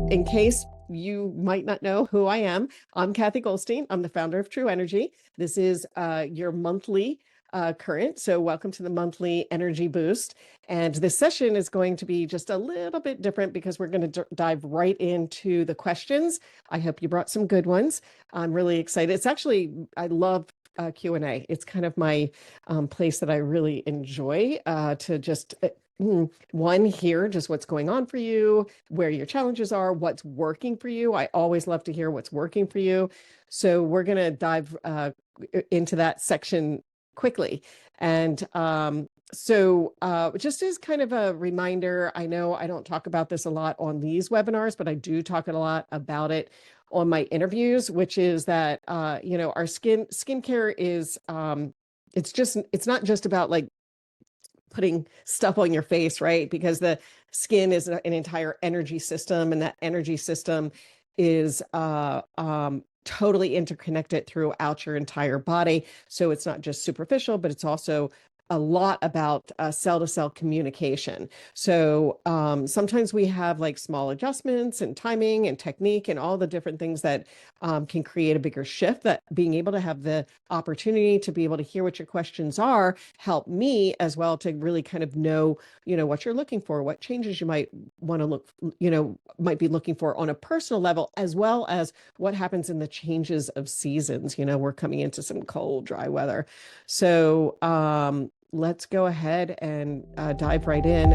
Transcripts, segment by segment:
In case you might not know who I am, I'm Cathy Goldstein. I'm the founder of True Energy. This is your monthly current. So welcome to the monthly energy boost. And this session is going to be just a little bit different because we're going to dive right into the questions. I hope you brought some good ones. I'm really excited. It's actually, I love Q&A. It's kind of my place that I really enjoy to just one, hear just what's going on for you, where your challenges are, what's working for you. I always love to hear what's working for you. So we're going to dive into that section quickly. And just as kind of a reminder, I know I don't talk about this a lot on these webinars, but I do talk a lot about it on my interviews, which is that, our skincare is, it's not just about like putting stuff on your face, right? Because the skin is an entire energy system, and that energy system is totally interconnected throughout your entire body. So it's not just superficial, but it's also a lot about cell-to-cell communication. So sometimes we have like small adjustments and timing and technique and all the different things that can create a bigger shift. That being able to have the opportunity to be able to hear what your questions are help me as well to really kind of know, what you're looking for, what changes you might want to look, might be looking for on a personal level, as well as what happens in the changes of seasons. We're coming into some cold, dry weather. So let's go ahead and dive right in.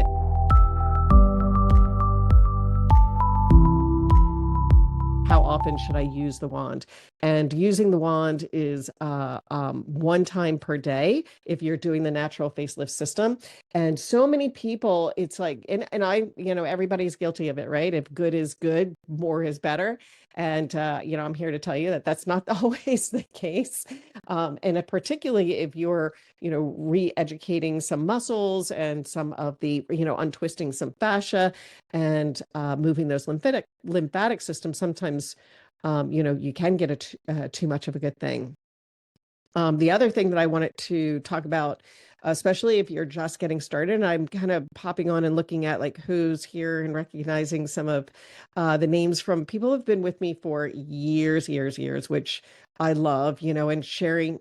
How often should I use the wand? And using the wand is one time per day if you're doing the natural facelift system. And so many people, it's like, and I, everybody's guilty of it, right? If good is good, more is better. And, I'm here to tell you that that's not always the case. And particularly if you're, re-educating some muscles and some of the, untwisting some fascia and moving those lymphatic systems, sometimes, you can get too much of a good thing. The other thing that I wanted to talk about, especially if you're just getting started, and I'm kind of popping on and looking at like who's here and recognizing some of the names from people who've been with me for years, which I love, and sharing,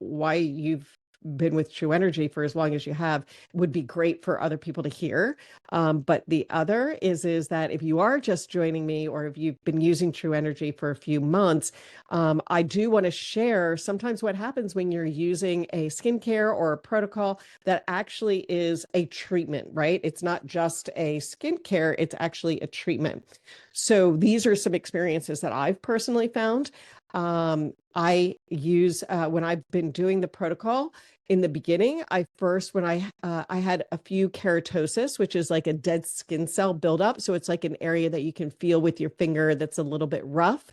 why you've been with True Energy for as long as you have would be great for other people to hear. But the other is that if you are just joining me, or if you've been using True Energy for a few months, I do want to share sometimes what happens when you're using a skincare or a protocol that actually is a treatment, right? It's not just a skincare, it's actually a treatment. So these are some experiences that I've personally found. I use when I've been doing the protocol in the beginning, when I had a few keratosis, which is like a dead skin cell buildup. So it's like an area that you can feel with your finger that's a little bit rough.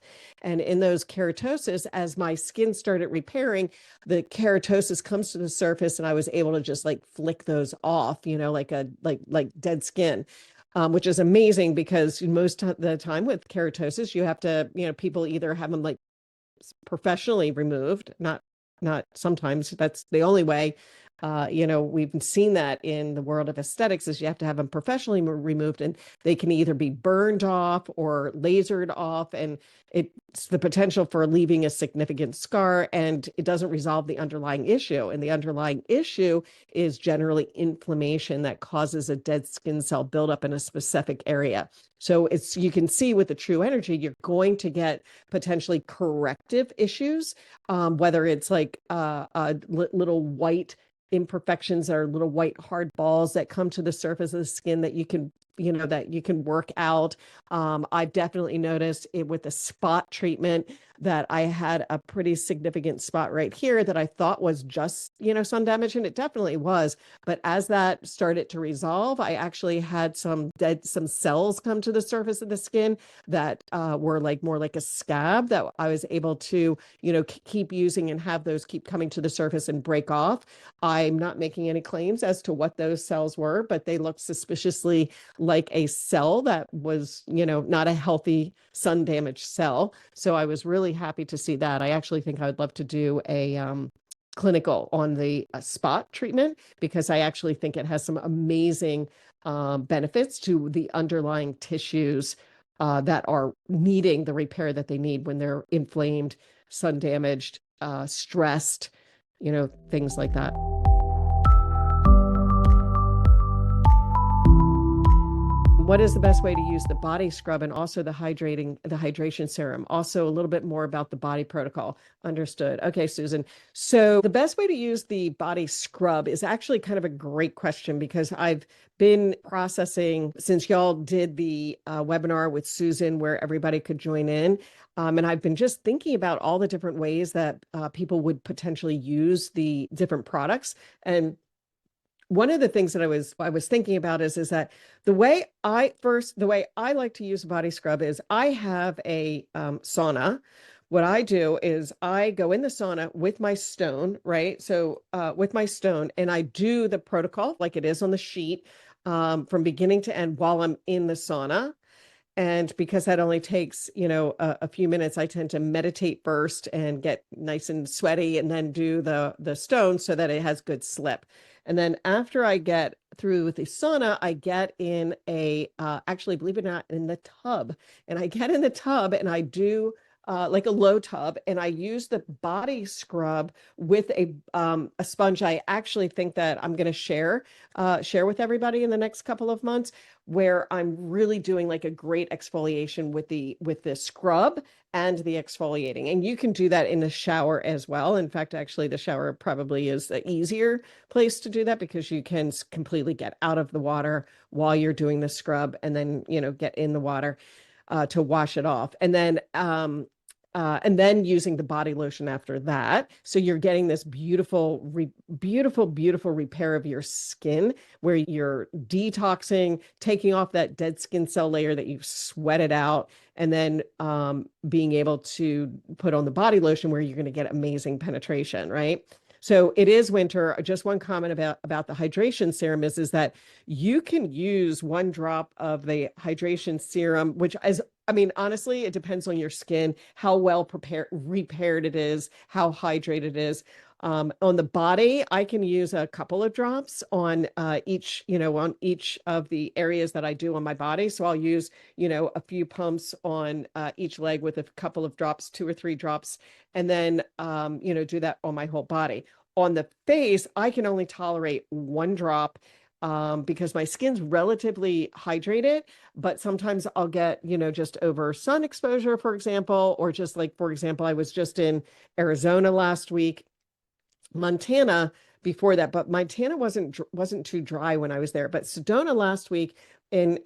And in those keratosis, as my skin started repairing, the keratosis comes to the surface, and I was able to just like flick those off, like dead skin. Which is amazing because most of the time with keratosis, you have to, people either have them like professionally removed, not sometimes, that's the only way. We've seen that in the world of aesthetics is you have to have them professionally removed, and they can either be burned off or lasered off, and it's the potential for leaving a significant scar, and it doesn't resolve the underlying issue. And the underlying issue is generally inflammation that causes a dead skin cell buildup in a specific area. So you can see with the True Energy, you're going to get potentially corrective issues, whether it's like little white imperfections or little white hard balls that come to the surface of the skin that you can work out. I've definitely noticed it with the spot treatment that I had a pretty significant spot right here that I thought was just, sun damage, and it definitely was. But as that started to resolve, I actually had some cells come to the surface of the skin that were like more like a scab that I was able to, keep using and have those keep coming to the surface and break off. I'm not making any claims as to what those cells were, but they looked suspiciously like a cell that was, not a healthy sun damaged cell. So I was really happy to see that. I actually think I would love to do a clinical on the spot treatment, because I actually think it has some amazing benefits to the underlying tissues that are needing the repair that they need when they're inflamed, sun damaged, stressed, things like that. What is the best way to use the body scrub and also the hydration serum? Also, a little bit more about the body protocol. Understood. Okay, Susan. So, the best way to use the body scrub is actually kind of a great question because I've been processing since y'all did the webinar with Susan where everybody could join in. And I've been just thinking about all the different ways that people would potentially use the different products. And one of the things that I was thinking about is that the way I like to use a body scrub is I have a sauna. What I do is I go in the sauna with my stone, right? So with my stone, and I do the protocol like it is on the sheet from beginning to end while I'm in the sauna. And because that only takes, a few minutes, I tend to meditate first and get nice and sweaty and then do the stone so that it has good slip. And then after I get through with the sauna, I get in actually, believe it or not, in the tub. And I get in the tub and I do like a low tub, and I use the body scrub with a sponge. I actually think that I'm going to share with everybody in the next couple of months, where I'm really doing like a great exfoliation with the scrub and the exfoliating. And you can do that in the shower as well. In fact, actually, the shower probably is the easier place to do that because you can completely get out of the water while you're doing the scrub and then, get in the water to wash it off. And then using the body lotion after that. So you're getting this beautiful, beautiful repair of your skin where you're detoxing, taking off that dead skin cell layer that you've sweated out, and then being able to put on the body lotion where you're going to get amazing penetration, right? So it is winter. Just one comment about the hydration serum is that you can use 1 drop of the hydration serum, which is, I mean, honestly, it depends on your skin, how well repaired it is, how hydrated it is. On the body, I can use a couple of drops on each of the areas that I do on my body. So I'll use, a few pumps on each leg with a couple of drops, 2 or 3 drops, and then, do that on my whole body. On the face, I can only tolerate 1 drop because my skin's relatively hydrated, but sometimes I'll get, just over sun exposure, for example, or just like, for example, I was just in Arizona last week, Montana before that, but Montana wasn't too dry when I was there, but Sedona last week and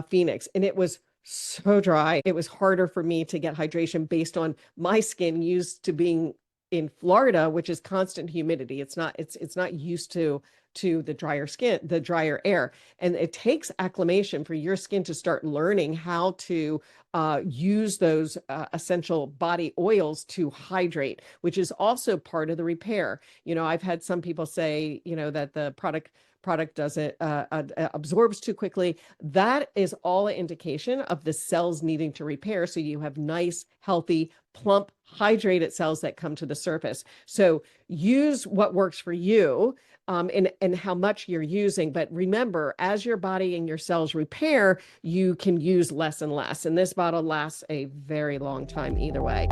Phoenix, and it was so dry. It was harder for me to get hydration based on my skin used to being in Florida, which is constant humidity. It's not used to the drier air. And it takes acclimation for your skin to start learning how to use those essential body oils to hydrate, which is also part of the repair. I've had some people say, that the product doesn't absorbs too quickly. That is all an indication of the cells needing to repair. So you have nice, healthy, plump, hydrated cells that come to the surface. So use what works for you and how much you're using. But remember, as your body and your cells repair, you can use less and less. And this bottle lasts a very long time either way.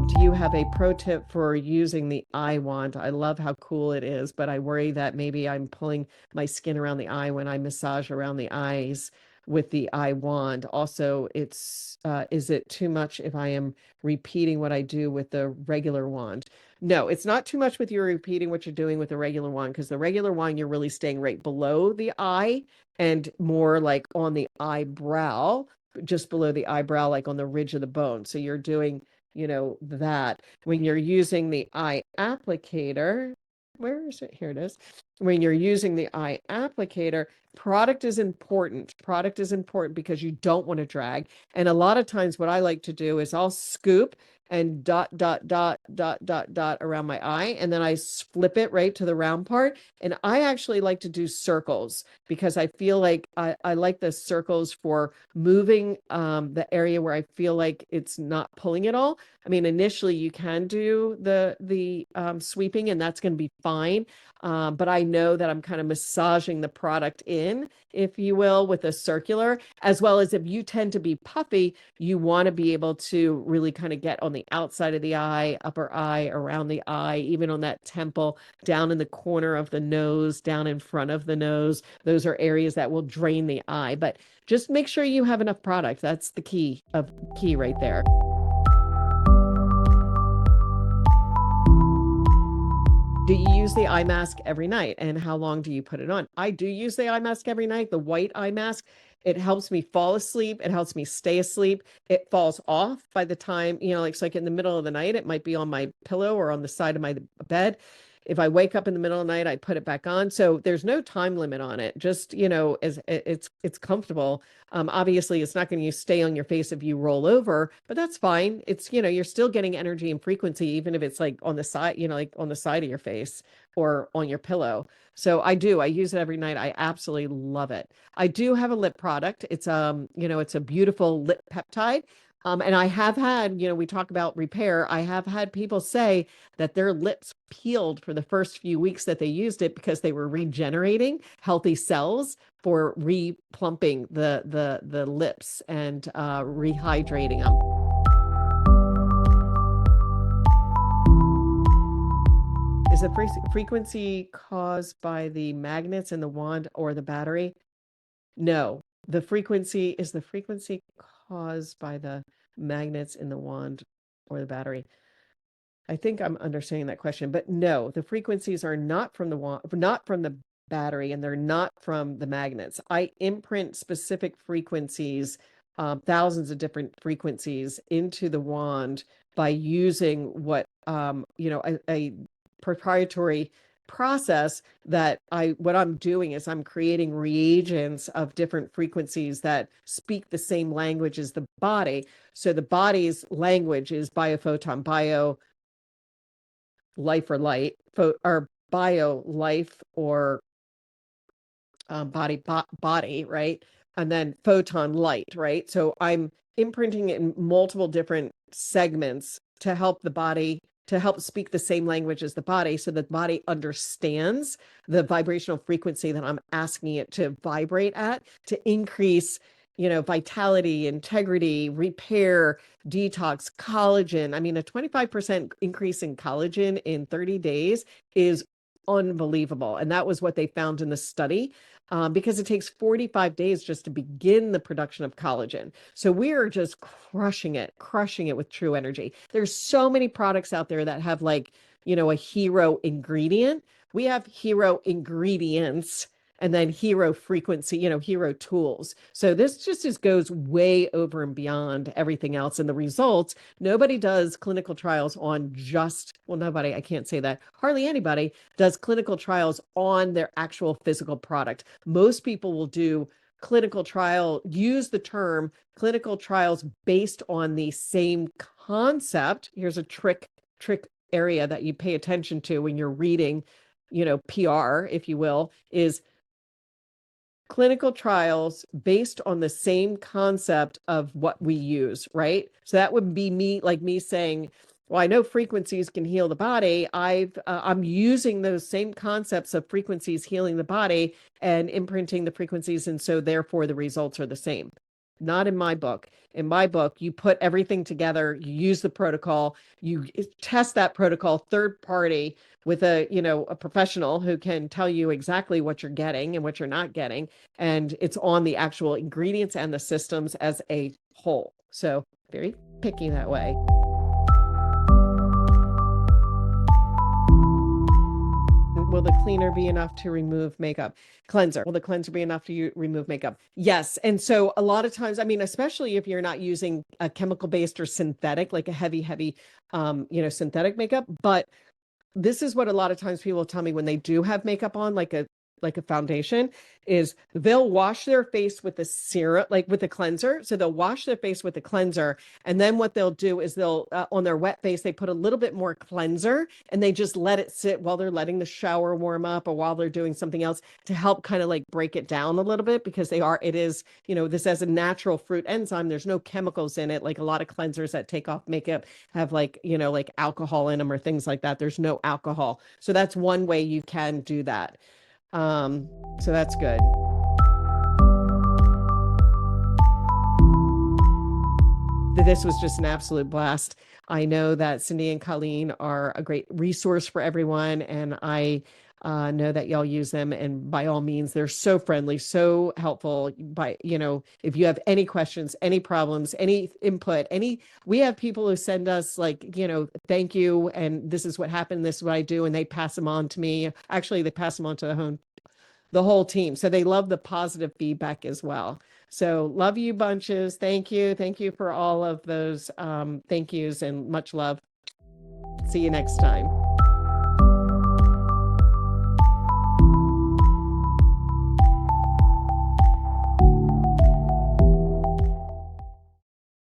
Do you have a pro tip for using the eye wand? I love how cool it is, but I worry that maybe I'm pulling my skin around the eye when I massage around the eyes with the eye wand. Also, is it too much if I am repeating what I do with the regular wand? No, it's not too much with you repeating what you're doing with the regular wand, because the regular wand, you're really staying right below the eye and more like on the eyebrow, just below the eyebrow, like on the ridge of the bone. So you're doing that. When you're using the eye applicator, where is it? Here it is. When you're using the eye applicator, product is important. Product is important because you don't want to drag. And a lot of times what I like to do is I'll scoop and dot, dot, dot, dot, dot, dot around my eye. And then I flip it right to the round part. And I actually like to do circles because I feel like I like the circles for moving the area where I feel like it's not pulling it all. I mean, initially you can do the sweeping and that's going to be fine. But I know that I'm kind of massaging the product in, if you will, with a circular, as well as if you tend to be puffy, you want to be able to really kind of get on the outside of the eye, upper eye, around the eye, even on that temple, down in the corner of the nose, down in front of the nose. Those are areas that will drain the eye, but just make sure you have enough product. That's the key right there. Do you use the eye mask every night, and how long do you put it on? I do use the eye mask every night, the white eye mask. It helps me fall asleep. It helps me stay asleep. It falls off by the time, like, it's like in the middle of the night, it might be on my pillow or on the side of my bed. If I wake up in the middle of the night, I put it back on. So there's no time limit on it. Just, as it's comfortable. Obviously, it's not going to stay on your face if you roll over, but that's fine. It's, you're still getting energy and frequency, even if it's like on the side, like on the side of your face or on your pillow. So I use it every night. I absolutely love it. I do have a lip product. It's, it's a beautiful lip peptide. And I have had, we talk about repair. I have had people say that their lips peeled for the first few weeks that they used it because they were regenerating healthy cells for replumping the lips and rehydrating them. Is the frequency caused by the magnets in the wand or the battery? No, the frequency caused by the magnets in the wand or the battery. I think I'm understanding that question, but no, the frequencies are not from the wand, not from the battery, and they're not from the magnets. I imprint specific frequencies, thousands of different frequencies into the wand by using what, a proprietary process that what I'm doing is I'm creating reagents of different frequencies that speak the same language as the body. So the body's language is biophoton, bio life or light, or bio life or body, right? And then photon light, right? So I'm imprinting it in multiple different segments to help the body, to help speak the same language as the body, so that the body understands the vibrational frequency that I'm asking it to vibrate at, to increase, vitality, integrity, repair, detox, collagen. I mean, a 25% increase in collagen in 30 days is unbelievable. And that was what they found in the study. Because it takes 45 days just to begin the production of collagen. So we are just crushing it with True Energy. There's so many products out there that have like, a hero ingredient. We have hero ingredients and then hero frequency, hero tools. So this just goes way over and beyond everything else. And the results, nobody does clinical trials on nobody, I can't say that. Hardly anybody does clinical trials on their actual physical product. Most people will do use the term clinical trials based on the same concept. Here's a trick area that you pay attention to when you're reading, PR, if you will, is clinical trials based on the same concept of what we use, right? So that would be me saying, well, I know frequencies can heal the body. I'm using those same concepts of frequencies healing the body and imprinting the frequencies, and so therefore the results are the same. Not in my book. In my book, you put everything together, you use the protocol, you test that protocol third party with a professional who can tell you exactly what you're getting and what you're not getting. And it's on the actual ingredients and the systems as a whole. So very picky that way. Will the cleaner be enough to remove makeup? Cleanser. Will the cleanser be enough to remove makeup? Yes. And so a lot of times, I mean, especially if you're not using a chemical-based or synthetic, like a heavy, synthetic makeup. But this is what a lot of times people tell me when they do have makeup on, like a like a foundation, is they'll wash their face with the serum, like with the cleanser. So they'll wash their face with the cleanser. And then what they'll do is they'll, on their wet face, they put a little bit more cleanser and they just let it sit while they're letting the shower warm up or while they're doing something else to help kind of like break it down a little bit, because it is, this as a natural fruit enzyme. There's no chemicals in it. Like a lot of cleansers that take off makeup have like, like alcohol in them or things like that. There's no alcohol. So that's one way you can do that. So that's good. This was just an absolute blast. I know that Cindy and Colleen are a great resource for everyone, and I know that y'all use them, and by all means, they're so friendly, so helpful. If you have any questions, any problems, any input, we have people who send us like, thank you, and this is what happened, this is what I do, and they pass them on to me. Actually, they pass them on to the whole team. So they love the positive feedback as well. So love you bunches. Thank you. Thank you for all of those thank yous, and much love. See you next time.